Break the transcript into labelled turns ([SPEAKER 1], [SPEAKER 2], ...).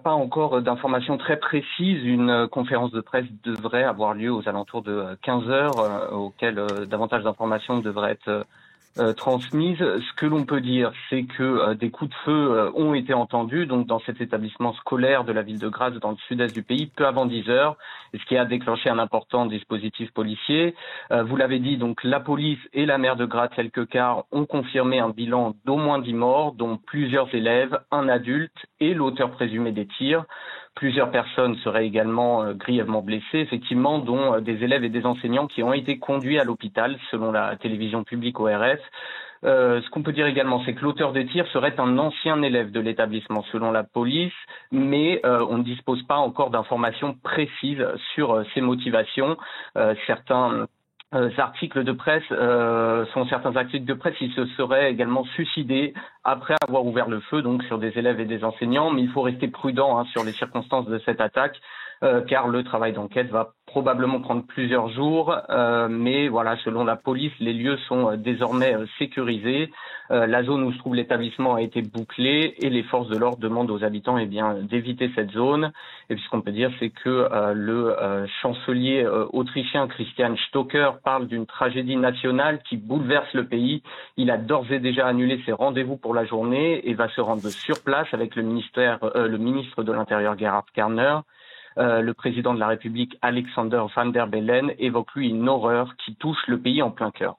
[SPEAKER 1] Pas encore d'informations très précises. Une conférence de presse devrait avoir lieu aux alentours de 15 heures, auquel davantage d'informations devraient être transmises. Ce que l'on peut dire, c'est que des coups de feu ont été entendus donc dans cet établissement scolaire de la ville de Graz, dans le sud-est du pays, peu avant 10 heures, ce qui a déclenché un important dispositif policier. Vous l'avez dit, donc la police et la maire de Graz, Elke-Kar, ont confirmé un bilan d'au moins 10 morts, dont plusieurs élèves, un adulte et l'auteur présumé des tirs. Plusieurs personnes seraient également grièvement blessées, effectivement, dont des élèves et des enseignants qui ont été conduits à l'hôpital, selon la télévision publique ORF. Ce qu'on peut dire également, c'est que l'auteur des tirs serait un ancien élève de l'établissement, selon la police, mais on ne dispose pas encore d'informations précises sur ses motivations. Certains articles de presse certains articles de presse, il se serait également suicidé après avoir ouvert le feu donc sur des élèves et des enseignants, mais il faut rester prudent sur les circonstances de cette attaque car le travail d'enquête va probablement prendre plusieurs jours, mais voilà, selon la police, les lieux sont désormais sécurisés. La zone où se trouve l'établissement a été bouclée et les forces de l'ordre demandent aux habitants d'éviter cette zone. Et puis ce qu'on peut dire, c'est que le chancelier autrichien Christian Stocker parle d'une tragédie nationale qui bouleverse le pays. Il a d'ores et déjà annulé ses rendez-vous pour la journée et va se rendre sur place avec le ministre de l'Intérieur Gerhard Karner. Le président de la République Alexander Van der Bellen évoque lui une horreur qui touche le pays en plein cœur.